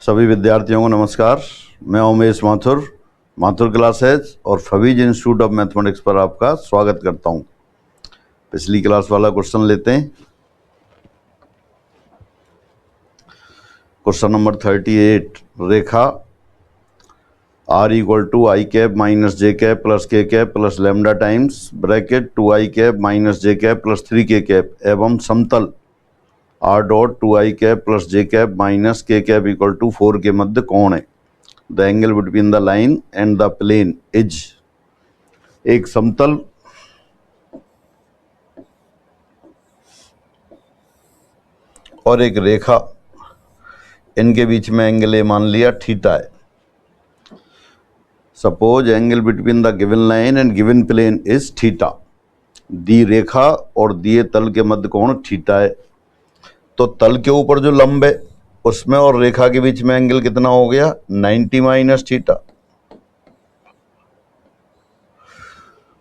सभी विद्यार्थियों को नमस्कार। मैं उमेश माथुर, माथुर क्लासेज और फवीज इंस्टीट्यूट ऑफ मैथमेटिक्स पर आपका स्वागत करता हूं। पिछली क्लास वाला क्वेश्चन लेते हैं। क्वेश्चन नंबर 38, रेखा r equal to i cap minus j cap plus k cap plus lambda times bracket 2i cap minus j cap plus 3k cap एवं समतल r dot 2i cap plus j cap minus k cap equal to 4 के मध्य कौन है? The angle between the line and the plane is. एक समतल और एक रेखा, इनके बीच में एंगल ए मान लिया थीटा है। Suppose angle between the given line and given plane is theta. दी रेखा और दिए तल के मध्य कोण थीटा है। तो तल के ऊपर जो लंब है उसमें और रेखा के बीच में एंगल कितना हो गया? 90 माइनस थीटा।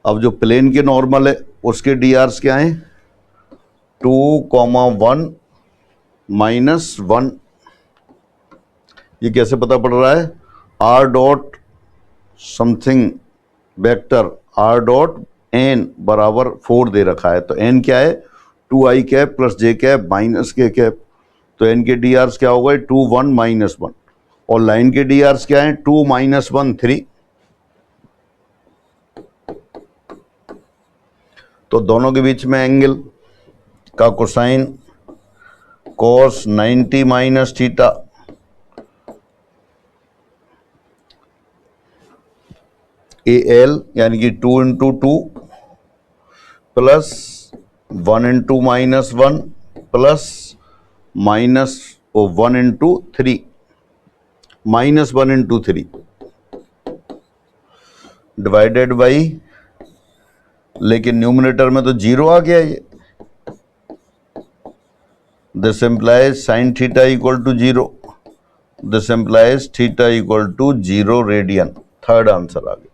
अब जो प्लेन के नॉर्मल है उसके डीआर्स क्या है? 2,1 माइनस 1। ये कैसे पता पड़ रहा है? r dot something vector r dot n बराबर 4 दे रखा है। तो n क्या है? 2i cap plus j cap minus k cap. तो n के डी आर्स क्या हो गए? 2, 1 माइनस 1। और लाइन के डी आर्स क्या है? 2 माइनस 1, 3। तो दोनों के बीच में एंगल का cosine cos 90 minus theta AL यानी कि 2 into 2 plus 1 into minus 1 plus minus 1 into 3 minus 1 into 3 divided by, लेकिन न्यूमरेटर में तो जीरो आ गया ये। This implies sine theta equal to 0। This implies theta equal to 0 radian. Third answer आ गया।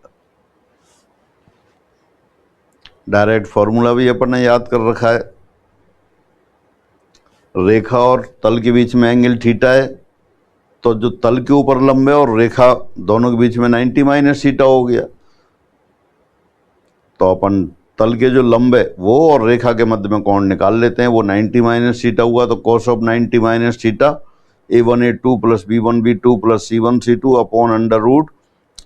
डायरेक्ट फॉर्मूला भी अपन ने याद कर रखा है। रेखा और तल के बीच में एंगल थीटा है, तो जो तल के ऊपर लंब है और रेखा दोनों के बीच में 90 माइनस थीटा हो गया। तो अपन तल के जो लंब है वो और रेखा के मध्य में कोण निकाल लेते हैं। वो 90 माइनस थीटा हुआ, तो cos of 90 minus theta a1 a2 plus b1 b2 plus c1 c2 upon under root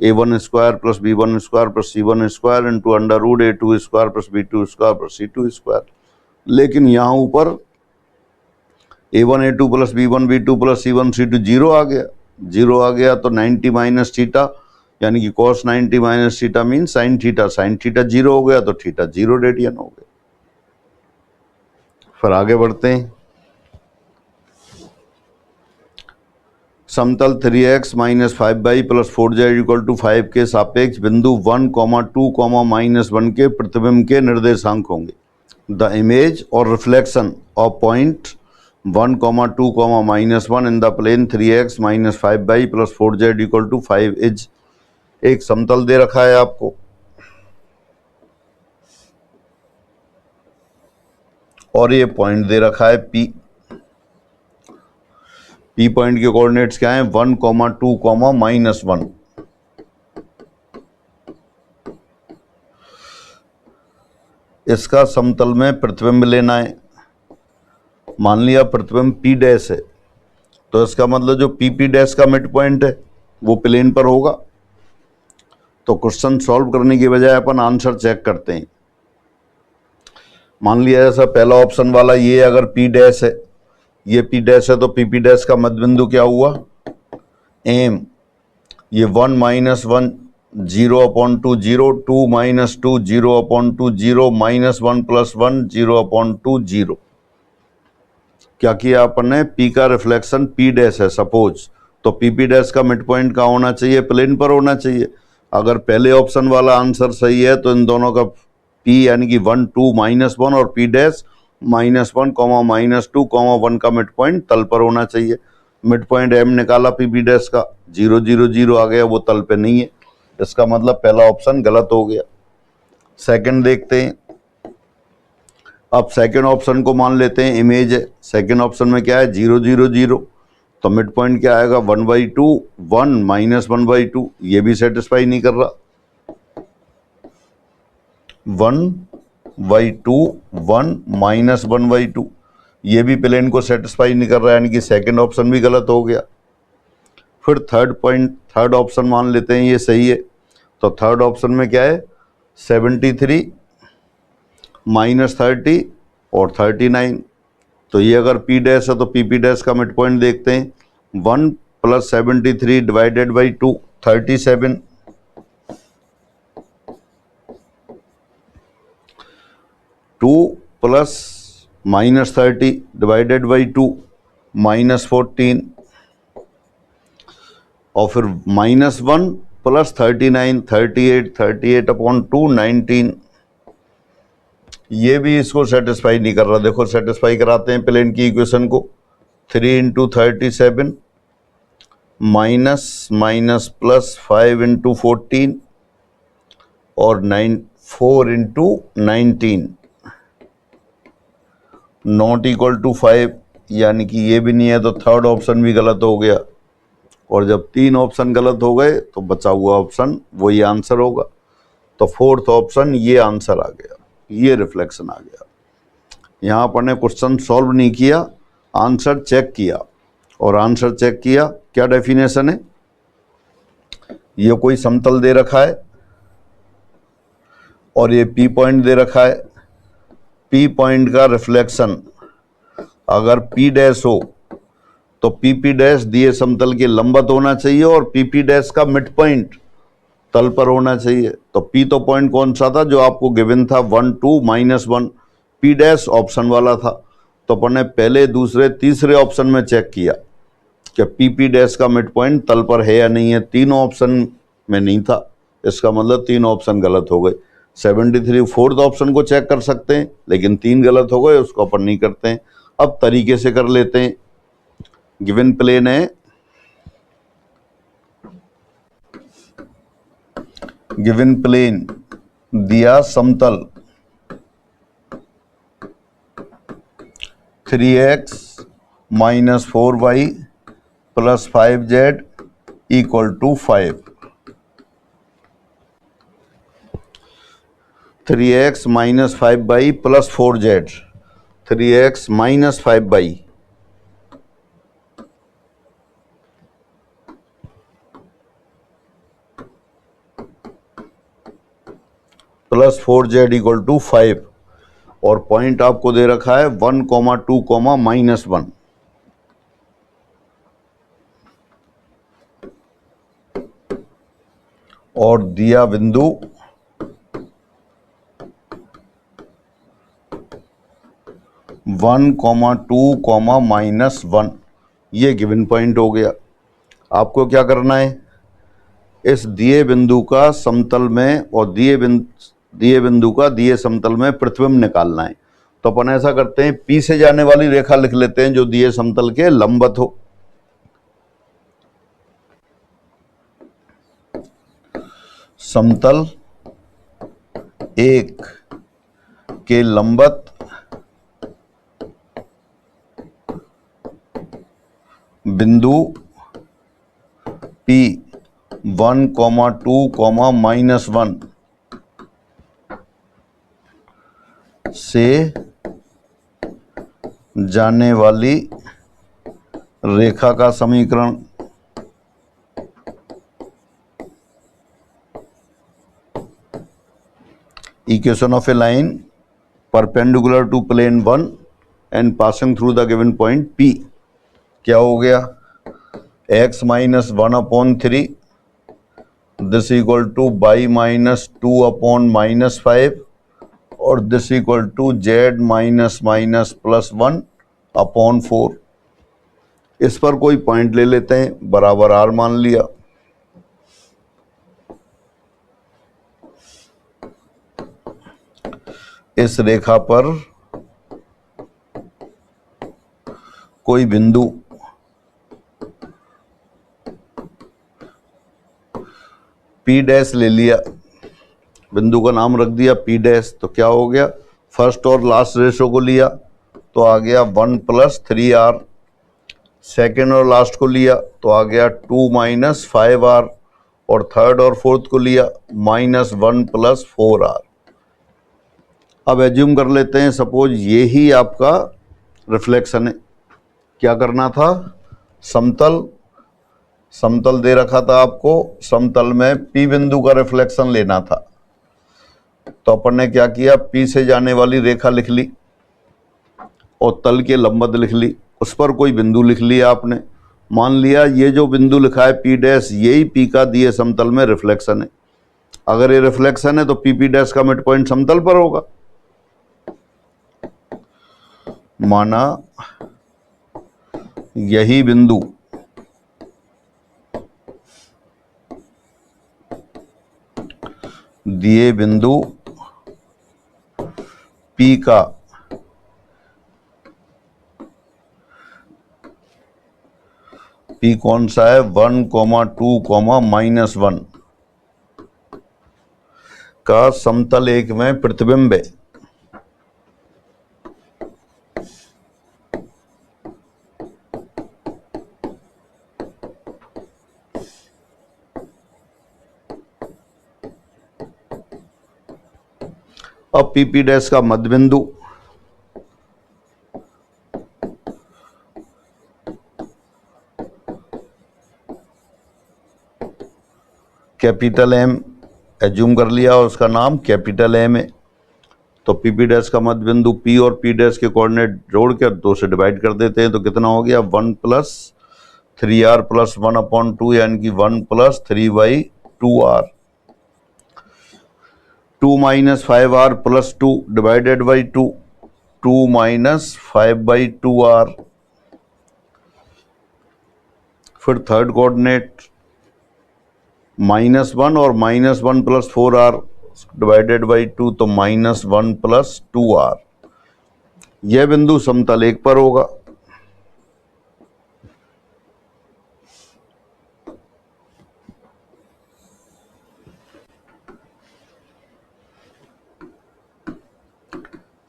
a1 square plus b1 square plus c1 square into under root a2 square plus b2 square plus c2 square. लेकिन यहाँ ऊपर a1 a2 plus b1 b2 plus c1 c2 zero आ गया। Zero आ गया तो 90 minus theta यानी कि cos 90 minus theta mean sine theta. Sine theta zero हो गया तो थीटा 0 रेडियन हो गया। फिर आगे बढ़ते हैं। समतल 3x minus 5y plus 4z equal to 5 के सापेक्ष बिंदु 1, 2, माइनस 1 के प्रतिबिंब के निर्देशांक होंगे। द इमेज और reflection of point 1, 2, minus 1 in the plane 3x minus 5y plus 4z equal to 5 is. एक समतल दे रखा है आपको और ये पॉइंट दे रखा है P। P पॉइंट के कोऑर्डिनेट्स क्या हैं? 1, 2, माइनस 1। इसका समतल में प्रतिबिंब लेना है। मान लिया प्रतिबिंब P डैश है, तो इसका मतलब जो PP डैश का मिड पॉइंट है वो प्लेन पर होगा। तो क्वेश्चन सॉल्व करने की बजाय अपन आंसर चेक करते हैं। मान लिया जैसा पहला ऑप्शन वाला ये अगर P डैश है, ये P डैश है, तो PP डैश का मध्य बिंदु क्या हुआ? M। ये 1 minus 1 0 upon 2 0, 2 minus 2 0 upon 2 0, minus 1 plus 1 0 upon 2 0। क्या किया अपन ने? P का रिफ्लेक्शन P डैश है सपोज, तो PP डैश का मिड पॉइंट कहाँ होना चाहिए? प्लेन पर होना चाहिए। अगर पहले ऑप्शन वाला आंसर सही है तो इन दोनों का P यानी कि 1, 2, माइनस 1 और P डैश माइनस 1, माइनस 2, 1 का मिड पॉइंट तल पर होना चाहिए। मिड पॉइंट M निकाला PP डैश का, 0, 0, 0 आ गया, वो तल पे नहीं है। इसका मतलब पहला ऑप्शन गलत हो गया। सेकंड देखते हैं। अब सेकंड ऑप्शन को मान लेते हैं इमेज है। सेकंड ऑप्शन में क्या है? 0, 0, 0। तो मिड पॉइंट क्या आएगा 1/2, 1 माइनस 1/2, ये भी सेटिस्फाई नहीं कर रहा। 1/2, 1 माइनस 1/2, ये भी प्लेन को सेटिस्फाई नहीं कर रहा है, यानी कि सेकंड ऑप्शन भी गलत हो गया। फिर थर्ड ऑप्शन मान लेते हैं ये सही है। तो थर्ड ऑप्शन में क्या है 73 माइनस 30 और 39। तो ये अगर पी डैश है तो पी डैश का मिड पॉइंट देखते हैं। 1 plus 73 divided by 2 37, 2 plus minus 30 divided by 2 minus 14, और फिर -1 प्लस 39 38 अपॉन 2 19। ये भी इसको सेटिस्फाई नहीं कर रहा। देखो सेटिस्फाई कराते हैं प्लेन की इक्वेशन को। 3 into 37 minus minus plus 5 into 14 और 4 इंटू 19 नॉट इक्वल टू 5, यानी कि ये भी नहीं है, तो थर्ड ऑप्शन भी गलत हो गया। और जब 3 ऑप्शन गलत हो गए तो बचा हुआ ऑप्शन वही आंसर होगा। तो फोर्थ ऑप्शन ये आंसर आ गया, ये रिफ्लेक्शन आ गया। यहाँ पर ने क्वेश्चन सॉल्व नहीं किया, आंसर चेक किया। और आंसर चेक किया, क्या डेफिनेशन है, ये कोई समतल दे रखा है और ये पी पॉइंट दे रखा है। पी पॉइंट का रिफ्लेक्शन अगर पी डैश हो तो पी डैश दिए समतल के लंबवत होना चाहिए और पी डैश का मिड पॉइंट तल पर होना चाहिए। तो पी तो पॉइंट कौन सा था जो आपको गिवन था 1 2 -1, पी डैश ऑप्शन वाला था। तो अपन ने पहले दूसरे तीसरे ऑप्शन में चेक किया कि पी डैश का मिड पॉइंट तल पर है या नहीं है। तीनों ऑप्शन में नहीं था, इसका मतलब 3 ऑप्शन गलत हो गए। 73 फोर्थ ऑप्शन को चेक कर सकते हैं, लेकिन 3 गलत हो गए, उसको अपन नहीं करते हैं। अब तरीके से कर लेते हैं। गिवन प्लेन है, गिवन प्लेन दिया समतल 3x minus 4y plus 5z equal to 5। 3x minus 5y plus 4z, 3x minus 5y plus 4z equal to 5। और पॉइंट आपको दे रखा है 1, 2, -1। और दिया बिंदु 1, 2, -1, ये गिवन पॉइंट हो गया। आपको क्या करना है, इस दिए बिंदु का समतल में और दिए बिंदु का दिए समतल में प्रतिबिंब निकालना है। तो अपन ऐसा करते हैं, पी से जाने वाली रेखा लिख लेते हैं जो दिए समतल के लंबवत हो। समतल 1 के लंबवत बिंदु P 1, 2, -1 से जाने वाली रेखा का समीकरण। Equation of a line perpendicular to plane 1 and passing through the given point P। क्या हो गया, x minus 1/3 this equal to y minus 2/-5 और this equal to z minus +1/4। इस पर कोई पॉइंट ले लेते हैं, बराबर r मान लिया। इस रेखा पर कोई बिंदु P डैश ले लिया, बिंदु का नाम रख दिया P डैश। तो क्या हो गया, फर्स्ट और लास्ट रेशो को लिया तो आ गया 1 + 3r। सेकेंड और लास्ट को लिया तो आ गया 2 माइनस 5r, और थर्ड और फोर्थ को लिया -1 प्लस 4r। अब एज्यूम कर लेते हैं सपोज ये ही आपका रिफ्लेक्शन है। क्या करना था, समतल दे रखा था आपको, समतल में P बिंदु का रिफ्लेक्शन लेना था। तो अपन ने क्या किया, P से जाने वाली रेखा लिख ली और तल के लंबवत लिख ली, उस पर कोई बिंदु लिख लिया आपने। मान लिया ये जो बिंदु लिखा है P डैश, यही P का दिए समतल में रिफ्लेक्शन है। अगर ये रिफ्लेक्शन है तो PP डैश का मिड पॉइंट समतल पर होगा। माना यही बिंदु दिए बिंदु P का P कौन सा है, 1, 2, -1 का समतल एक में प्रतिबिंब है। अब PP डैश का मध्य बिंदु कैपिटल M एज्यूम कर लिया और उसका नाम कैपिटल M है। तो PP डैश का मध्य बिंदु P और P डैश के कोऑर्डिनेट जोड़ के 2 से डिवाइड कर देते हैं तो कितना हो गया, 1 प्लस 3r प्लस 1/2 यानी कि 1 plus 3/2r। 2 minus 5r plus 2 divided by 2, 2 minus 5/2r। फिर थर्ड कोऑर्डिनेट -1 और -1 प्लस 4r डिवाइडेड बाई 2, तो -1 प्लस 2r। यह बिंदु समतल एक पर होगा।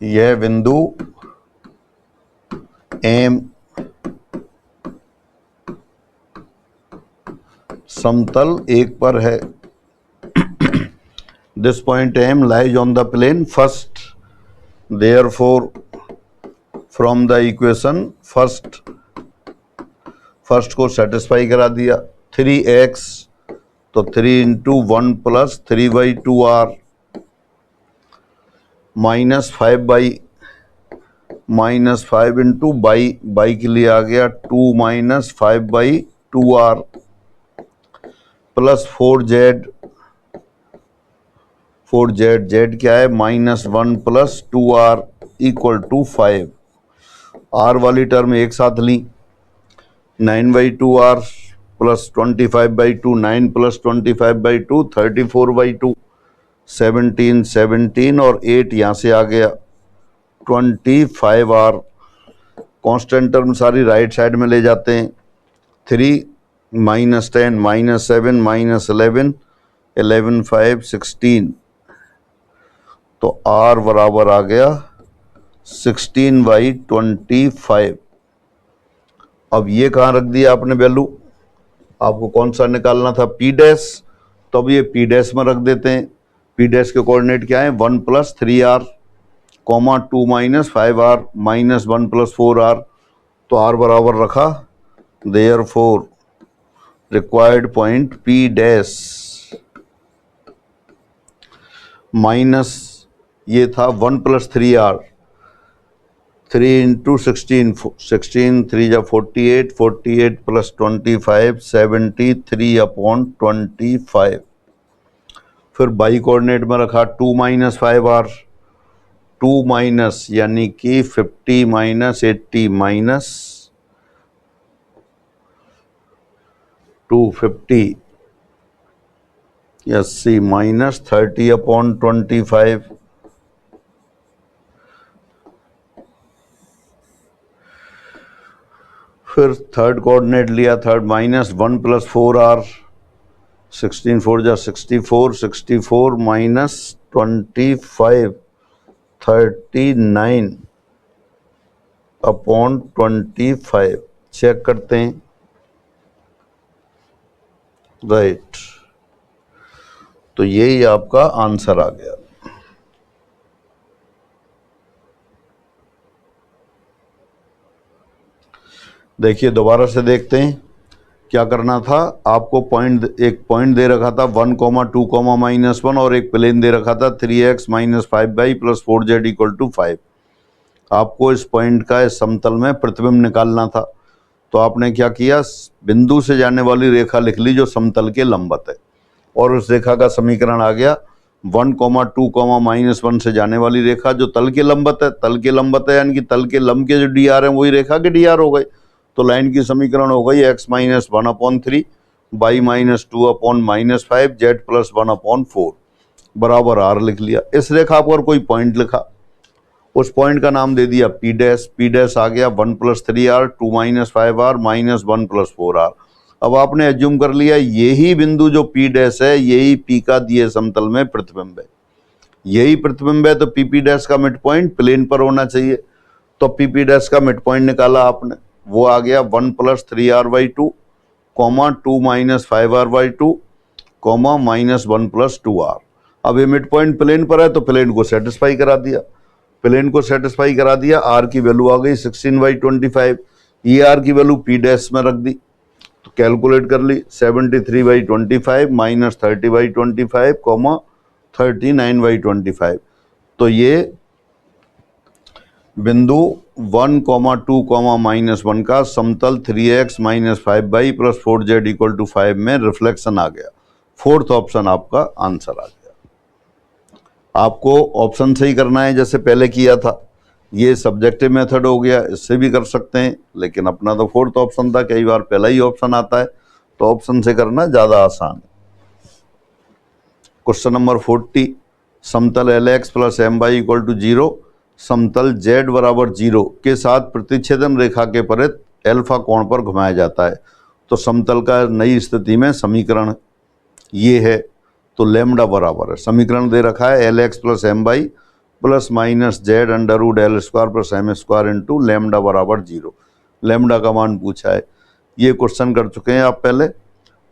यह बिंदु M समतल एक पर है। This point M lies on the plane first. Therefore, from the equation first को सेटिस्फाई करा दिया। 3x तो 3 into 1 plus 3/2r -5 into by के लिए आ गया 2 minus 5/2r plus 4z z क्या है, -1 plus 2r equal to 5। r वाली टर्म एक साथ ली, 9/2r प्लस 25/2, 9 प्लस 25/2 34/2, 17 और 8 यहाँ से आ गया 25r। कांस्टेंट टर्म सारी राइट साइड में ले जाते हैं। 3 -10 -7 -11 11 5 16, तो r बराबर आ गया 16/25। अब ये कहाँ रख दिया आपने वैल्यू, आपको कौन सा निकालना था, P डैश, तो अब ये P डैश में रख देते हैं। P डैश के कोऑर्डिनेट क्या है, 1 plus 3r, 2 minus 5r -1 plus 4r, तो r बराबर रखा। Therefore required point P dash minus ये था 1 प्लस 3r, 3 इंटू 16, 3 जा 48, 48 प्लस 25 73/25। फिर बाई कोऑर्डिनेट में रखा 2 माइनस 5r, 2 माइनस यानी कि 50 माइनस 80 माइनस 250 80 माइनस 30/25। फिर थर्ड कोऑर्डिनेट लिया, थर्ड -1 प्लस 4r, 16 4 जा 64, 64 माइनस 25 39/25। चेक करते हैं। राइट, तो यही आपका आंसर आ गया। देखिए दोबारा से देखते हैं क्या करना था। आपको एक पॉइंट दे रखा था 1, 2, -1 और एक प्लेन दे रखा था 3x - 5y + 4z = 5। आपको इस पॉइंट का इस समतल में प्रतिबिंब निकालना था। तो आपने क्या किया, बिंदु से जाने वाली रेखा लिख ली जो समतल के लंबवत है, और उस रेखा का समीकरण आ गया 1, 2, -1 से जाने वाली रेखा जो तल के लंबवत है। तल के लंबवत है यानी कि तल के लंब के जो dr है वही रेखा के dr हो गए। तो लाइन की समीकरण हो गई x - 1/3 y - 2/-5 z + 1/4 बराबर r लिख लिया। इस रेखा पर कोई पॉइंट लिखा, उस पॉइंट का नाम दे दिया P डैश। P डैश आ गया 1 + 3r 2 - 5r - 1 + 4r। अब आपने एज्यूम कर लिया यही बिंदु जो P डैश है यही P का दिए समतल में प्रतिबिंब है। यही प्रतिबिंब है तो PP डैश का मिड पॉइंट प्लेन पर होना चाहिए। तो PP डैश का मिड पॉइंट निकाला आपने, वो आ गया 1 + 3r/2, 2 - 5r/2, -1 + 2r। अब ये मिड पॉइंट प्लेन पर है तो प्लेन को सेटिस्फाई करा दिया। प्लेन को सेटिस्फाई करा दिया, r की वैल्यू आ गई 16/25। ये r की वैल्यू P डैश में रख दी तो कैलकुलेट कर ली 73/25 - 30/25, 39/25। तो ये बिंदु 1, 2, -1 का समतल 3x - 5y + 4z = 5 में रिफ्लेक्शन आ गया। फोर्थ ऑप्शन आपका आंसर आ गया। आपको ऑप्शन से ही करना है जैसे पहले किया था। ये सब्जेक्टिव मेथड हो गया, इससे भी कर सकते हैं, लेकिन अपना तो फोर्थ ऑप्शन था। कई बार पहला ही ऑप्शन आता है तो ऑप्शन से करना ज़्यादा आसान है। क्वेश्चन नंबर 40, समतल LX + MY = 0, समतल Z = 0 के साथ प्रतिच्छेदन रेखा के परित अल्फा कोण पर घुमाया जाता है। तो समतल का नई स्थिति में समीकरण ये है। तो लैम्डा बराबर है, समीकरण दे रखा है LX + MY + -Z √L² + M² × lambda बराबर 0। लैम्डा का मान पूछा है। ये क्वेश्चन कर चुके हैं आप पहले,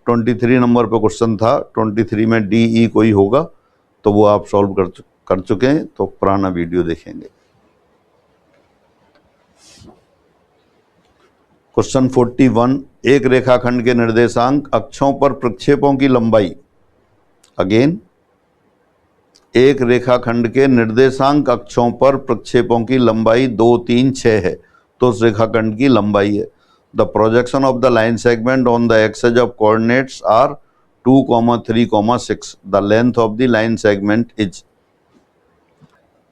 23 नंबर पे क्वेश्चन था। 23 में DE कोई होगा तो वो आप सॉल्व कर चुके हैं, तो पुराना वीडियो देखेंगे। क्वेश्चन 41, एक रेखाखंड के निर्देशांक अक्षों पर प्रक्षेपों की लंबाई। अगेन, एक रेखाखंड के निर्देशांक अक्षों पर प्रक्षेपों की लंबाई 2, 3, 6 है। तो उस रेखाखंड की लंबाई है। The projection of the line segment on the axes of coordinates are 2, 3, 6। The length of the line segment is.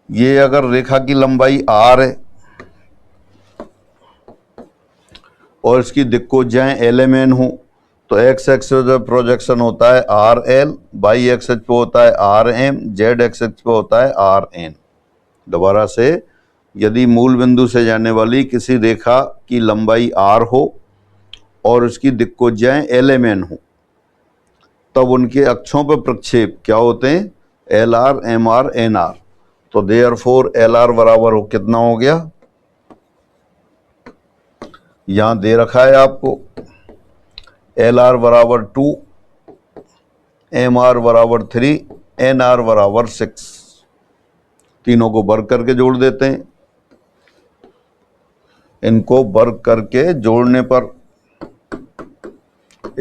ये अगर रेखा की लंबाई r है और इसकी दिक्कोजाएं LMN हो तो x एक्सिस पे प्रोजेक्शन होता है RL, y एक्सिस पे होता है RM, z एक्सिस पे होता है RN। दोबारा से, यदि मूल बिंदु से जाने वाली किसी रेखा की लंबाई r हो और उसकी दिक्कोजाएं LMN हो तब उनके अक्षों पर प्रक्षेप क्या होते हैं, LR, MR, NR। तो देयरफॉर LR बराबर हो कितना हो गया, यहां दे रखा है आपको LR बराबर 2, MR बराबर 3, NR बराबर 6। तीनों को वर्ग करके जोड़ देते हैं। इनको वर्ग करके जोड़ने पर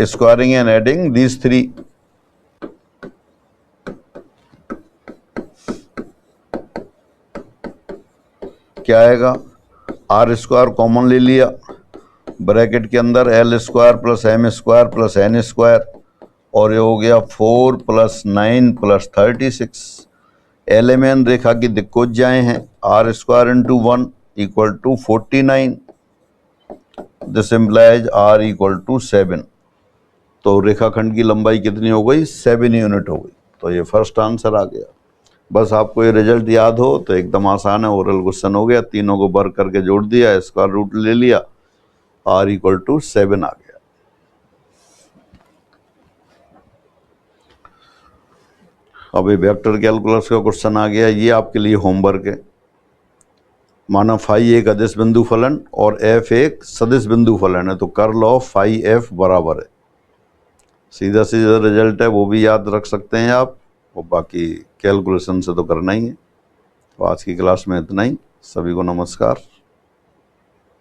स्क्वायरिंग एंड एडिंग दीज 3 क्या आएगा, R² कॉमन ले लिया, ब्रैकेट के अंदर L² + M² + N², और ये हो गया 4 + 9 + 36। LMN रेखा की दिक्कोजाएं हैं R² × 1 = 49। This implies R = 7। तो रेखाखंड की लंबाई कितनी हो गई, 7 यूनिट हो गई। तो ये फर्स्ट आंसर आ गया। बस आपको ये रिजल्ट याद हो तो एकदम आसान है, ओरल क्वेश्चन हो गया। तीनों को वर्ग करके जोड़ दिया, स्क्वायर रूट ले लिया, R = 7 आ गया। अब ये वेक्टर कैलकुलस का क्वेश्चन आ गया, ये आपके लिए होमवर्क है। माना फाई एक अदिश बिंदु फलन और एफ एक सदिश बिंदु फलन है, तो कर्ल ऑफ फाई एफ बराबर है। सीधा सीधा रिजल्ट है, वो भी याद रख सकते हैं आप, और बाकी कैलकुलेशन से तो करना ही है। तो आज की क्लास में इतना ही। सभी को नमस्कार।